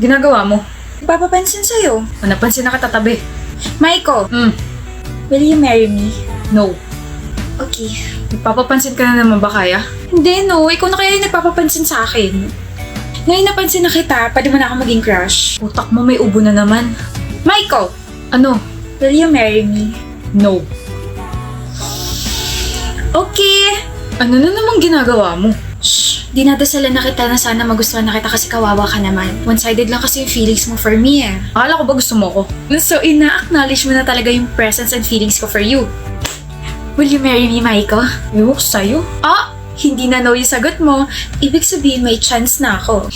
Ginagawa mo? Ipapapansin sa'yo. O napansin na katatabi? Maiko, Hmm, will you marry me? no. Okay. Nagpapapansin ka na naman ba kaya? Hindi, no. Ikaw na kaya yung nagpapapansin sa akin. Ngayon napansin na kita, pwede mo na ako maging crush. Utak mo may ubo na naman. Maiko, Ano? will you marry me? No. Okay. Ano na namang ginagawa mo? Shh. Dinadasalan na kita na sana magustuhan na kita kasi kawawa ka naman. One-sided lang kasi yung feelings mo for me eh. Akala ko ba gusto mo ko? So, ina-acknowledge mo na talaga yung presence and feelings ko for you. Will you marry me, Maiko? Ewan ko sa'yo. Ah! Hindi na no yung sagot mo. Ibig sabihin may chance na ako.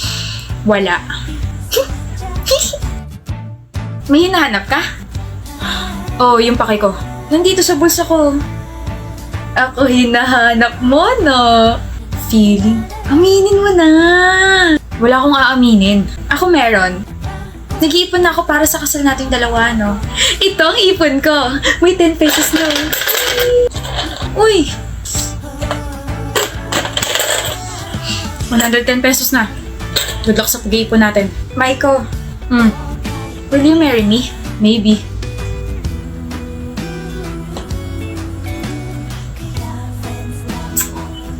Wala. May hinahanap ka? Oh, yung pake ko. Nandito sa bulsa ko. Ako hinahanap mo, no? Feeling. Aminin mo na. Wala akong aaminin. Ako meron. Nag-iipon na ako para sa kasal nating dalawa, no? Ito ang ipon ko. May 10 pesos na. Uy! 110 pesos na. Good luck sa pag-iipon natin. Maiko, Hmm, will you marry me? maybe.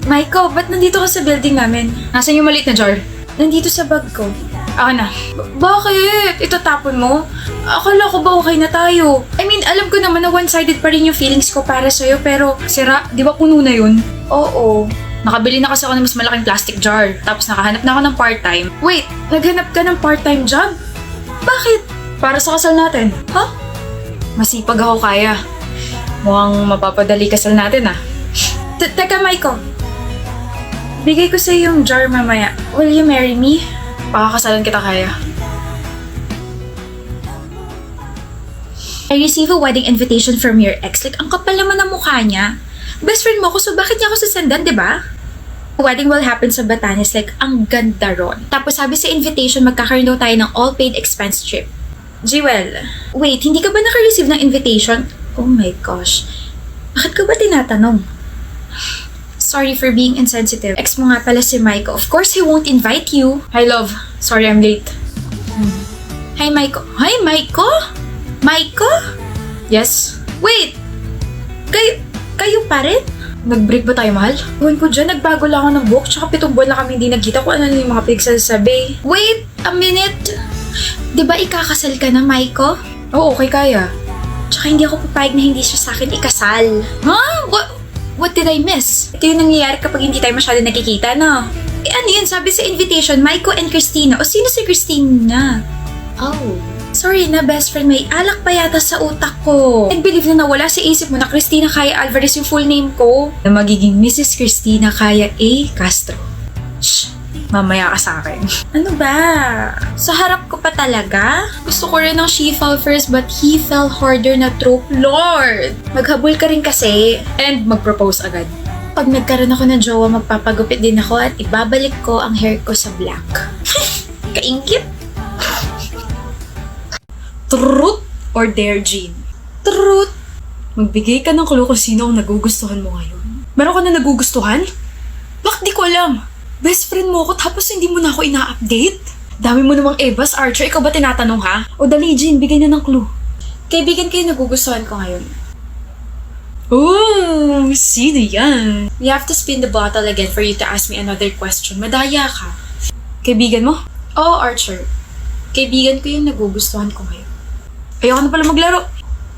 Maiko, ba't nandito ka sa building namin? Nasaan yung maliit na jar? Nandito sa bag ko. Ako na. Bakit? Itatapon mo? Akala ko ba okay na tayo? I mean, alam ko naman na one-sided pa rin yung feelings ko para sa'yo, pero Sira, di ba puno na yun? oo. Nakabili na kasi ako ng mas malaking plastic jar. Tapos nakahanap na ako ng part-time. Wait, naghanap ka ng part-time job? Bakit? Para sa kasal natin. Ha? Masipag ako kaya. Mukhang mapapadali kasal natin ah. Teka, Maiko. Bigay ko sa'yo yung jar mamaya. Will you marry me? Pakakasalan kita kaya. I receive a wedding invitation from your ex. Like, ang kapal naman ng mukha niya. Best friend mo ko, so bakit niya ako sasandan, di ba? Wedding will happen sa Batanes, like, ang ganda ron. Tapos sabi sa invitation, magkakaroon daw tayo ng all-paid expense trip. Jewel, wait, hindi ka ba naka-receive ng invitation? Oh my gosh. Bakit ka ba tinatanong? Sorry for being insensitive. Ex mo nga pala si Maiko. Of course, he won't invite you. Hi love, sorry I'm late. Hi, Maiko. Hi, Maiko? Maiko? Yes? Wait! Kayo pa rin? Nag-break ba tayo, mahal? Buwan ko dyan, nagbago lang ako ng book, tsaka 7 buwan na kami hindi nagkita kung ano yung mga pinagsasabi. Wait a minute! Di ba ikakasal ka na, Maiko? Oo, okay kaya. Tsaka hindi ako papayag na hindi siya sa akin ikasal. Huh? What did I miss? Ito yung nangyayari kapag hindi tayo masyado nagkikita, no? Eh ano yun? Sabi sa invitation, Maiko and Christina. O sino si Christina? Oh. Sorry na, best friend. May alak pa yata sa utak ko. Nag-believe na nawala sa isip mo na Christina Kaya Alvarez yung full name ko. Na magiging Mrs. Christina Kaya A. Castro. Shh! Mamaya ka sa akin. Ano ba? Sa harap ko pa talaga? Gusto ko rin ng she fell first but he fell harder na trope. Lord! Maghabol ka rin kasi. And mag-propose agad. Pag nagkaroon ako ng jowa, magpapagupit din ako at ibabalik ko ang hair ko sa black. Kaingkit? Truth or dare, Jean? Truth! Magbigay ka ng clue kung sino ang nagugustuhan mo ngayon. Meron ka na nagugustuhan? Bakit di ko alam? Best friend mo ako tapos hindi mo na ako ina-update? Dami mo namang Evas, Archer. Ikaw ba tinatanong ha? O dali, Jean, bigay na ng clue. Kaibigan kayo nagugustuhan ko ngayon. Oh, sino yan? We have to spin the bottle again for you to ask me another question. Madaya ka. Kaibigan mo? Oo, Archer. Kaibigan ko yung nagugustuhan ko ngayon. Ayoko na pala maglaro.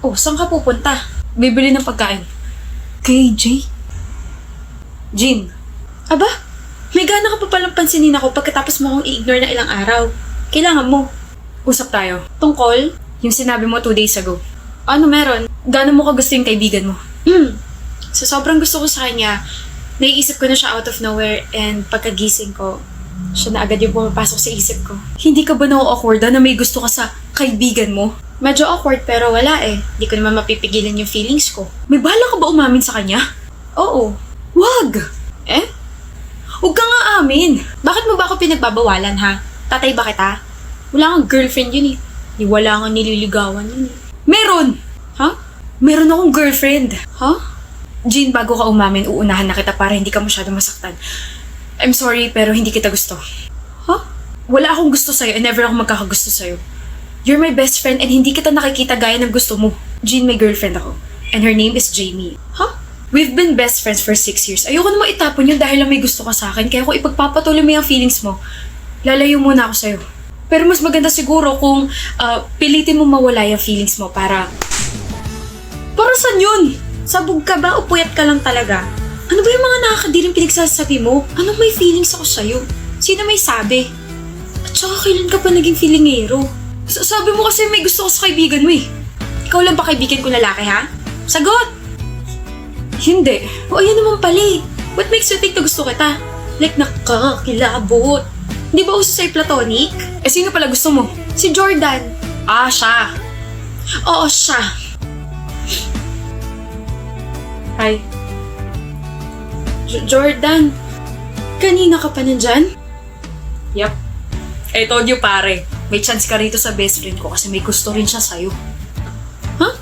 Oh, saan ka pupunta? Bibili ng pagkain. Kay Jay? Jean, Aba, may gana ka pa palang pansinin ako pagkatapos mo akong i-ignore na ilang araw. Kailangan mo. usap tayo. Tungkol? Yung sinabi mo 2 days ago. Ano meron? Gaano mo kagusto yung kaibigan mo? So, sobrang gusto ko sa kanya. Naiisip ko na siya out of nowhere and pagkagising ko, siya na agad yung pumapasok sa isip ko. Hindi ka ba na-awkward na may gusto ka sa kaibigan mo? Medyo awkward pero wala eh. Di ko naman mapipigilan yung feelings ko. May bala ka ba umamin sa kanya? Oo. Wag! Eh? Huwag ka nga amin! Bakit mo ba ako pinagbabawalan ha? Tatay ba kita? Wala kang girlfriend yun eh. Di wala kang nililigawan yun eh. Meron! Ha? Meron akong girlfriend. Ha? Jean, bago ka umamin, uunahan na kita para hindi ka masyado masaktan. I'm sorry, pero hindi kita gusto. Ha? Wala akong gusto sa'yo and never ako magkakagusto sa'yo. You're my best friend and hindi kita nakikita gaya ng gusto mo. Jean, may girlfriend ako. And her name is Jamie. Huh? We've been best friends for 6 years. Ayoko namang itapon yun dahil lang may gusto ka sa akin. Kaya kung ipagpapatuloy mo yung feelings mo, lalayo muna ako sa'yo. Pero mas maganda siguro kung pilitin mo mawala yung feelings mo para... Para saan yun? Sabog ka ba o puyat ka lang talaga? Ano ba yung mga nakakadiring pinagsasabi mo? Anong may feelings ako sa'yo? Sino may sabi? At saka kailan ka pa naging feelingero? Sabi mo kasi may gusto ko sa kaibigan mo eh. Ikaw lang ba kaibigan ko lalaki, ha? Sagot! Hindi. O ayun naman pala eh. What makes you think na gusto kita? Like nakakakilabot. Di ba uso sa'yo platonic? Eh sino pala gusto mo? Si Jordan. Ah, siya. Oo, siya. Hi. Jordan. Kanina ka pa nandyan? Yup. I told you pare. May chance ka rito sa best friend ko kasi may gusto rin siya sa'yo. Huh?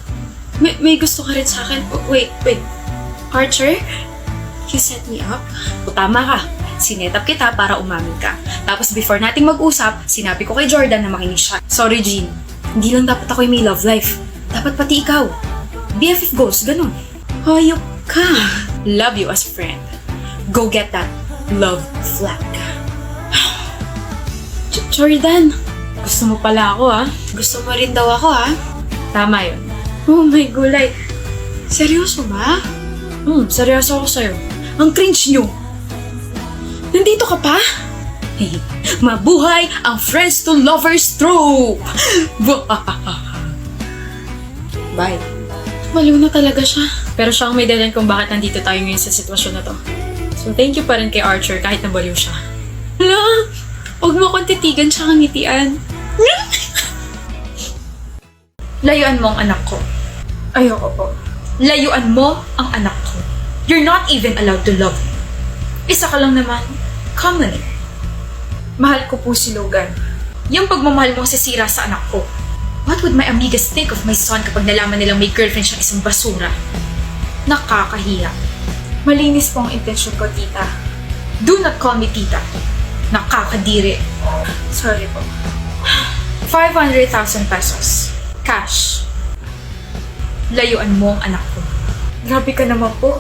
May gusto ka rin sa akin? Oh, wait. Archer? You set me up? O tama ka. Sinetap kita para umamin ka. Tapos before nating mag-usap, sinabi ko kay Jordan na makinig siya. Sorry, Jean. Hindi lang dapat ako yung may love life. Dapat pati ikaw. BFF goals, ganun. Hayop ka. Love you as friend. Go get that love flag. Jordan, Gusto mo pala ako, ha? gusto mo rin daw ako, ha? Tama yun. Oh my gulay. Seryoso ba? Seryoso ako sa'yo. Ang cringe nyo. Nandito ka pa? Mabuhay ang friends to lovers trope! Bye. Maliw na talaga siya. Pero siya ang may dahilan kung bakit nandito tayo ngayon sa sitwasyon na to. So thank you pa rin kay Archer kahit nabaliw siya. Hala, huwag mo akong titigan siya kang ngitian. Layuan mo ang anak ko. Ayoko po. Layuan mo ang anak ko. You're not even allowed to love me. Isa ka lang naman. Come na. Mahal ko po si Logan. Yung pagmamahal mo kasi sira sa anak ko. What would my amigas think of my son kapag nalaman nilang may girlfriend siyang isang basura? Nakakahiya. Malinis po ang intensyon ko, tita. Do not call me tita. Nakakadiri. Sorry po. 500,000 pesos. Cash. Layuan mo ang anak ko. Grabe ka naman po.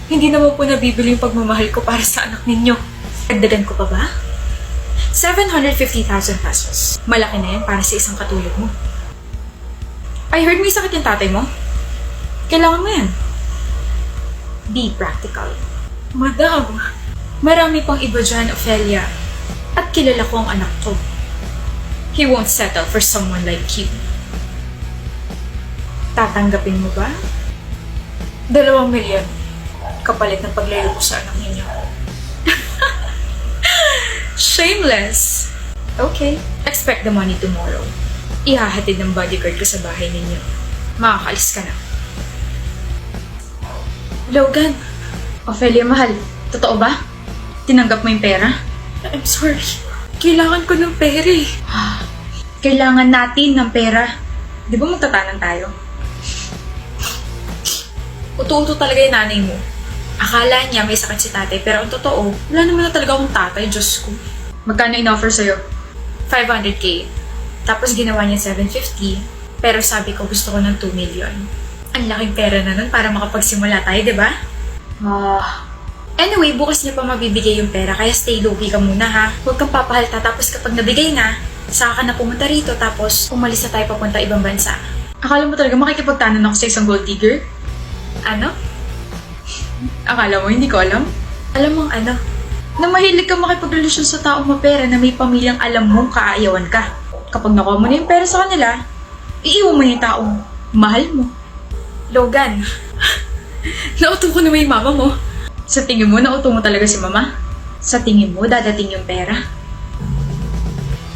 Hindi naman po nabibili yung pagmamahal ko para sa anak ninyo. Dagdagan ko pa ba? 750,000 pesos. Malaki na yan para sa isang katulad mo. I heard may sakit yung tatay mo. Kailangan mo yan. Be practical. Madam, Marami pang iba dyan, Ophelia. At kilala ko ang anak ko. He won't settle for someone like you. Tatanggapin mo ba? 2 milyon. Kapalit ng paglayo ko sa anak ninyo. Shameless! Okay. Expect the money tomorrow. Ihahatid ng bodyguard ko sa bahay ninyo. Makakaalis ka na. Logan, Ophelia, mahal. Totoo ba? Tinanggap mo yung pera? I'm sorry. Kailangan ko ng pera eh. Kailangan natin ng pera. Di ba magtatanan tayo? Uto-uto talaga yung nanay mo. Akala niya may sakit si tatay, pero ang totoo, wala naman na talaga akong tatay, Diyos ko. Magkano in-offer sa'yo? 500K. Tapos ginawa niya 750, pero sabi ko gusto ko ng 2 million. Ang laking pera na nun para makapagsimula tayo, di ba? Anyway, bukas niya pa mabibigay yung pera, kaya stay low-key ka muna ha. Huwag kang papahalta, tapos kapag nabigay na, saka ka na pumunta rito, tapos umalis na tayo papunta ibang bansa. Akala mo talaga makikipagtanan ako sa isang gold digger? Ano? Akala mo, hindi ko alam? Alam mo ano? Na mahilig ka makipagrelasyon sa taong mapera na may pamilyang alam mong kaaayawan ka. Kapag nakuha mo na yung pera sa kanila, iiwan mo na yung taong mahal mo. Logan, nauto ko na may mama mo. Sa tingin mo, nauto mo talaga si mama? Sa tingin mo, dadating yung pera?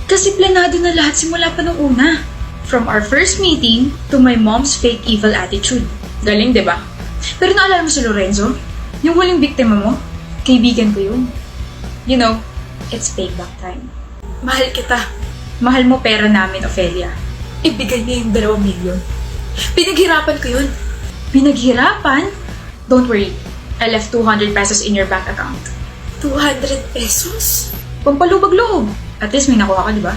Kasi planado na lahat simula pa nung una. From our first meeting to my mom's fake evil attitude. Galing, di ba? Pero naalala mo si Lorenzo? Yung huling biktima mo? Kaibigan ko yun. You know, it's payback time. Mahal kita. Mahal mo pera namin, Ophelia. Ibigay niya yung 2 milyon. Pinaghirapan ko yun. Pinaghirapan? Don't worry. I left 200 pesos in your bank account. 200 pesos? Pampalubag loob. At least may nakuha ka, di ba?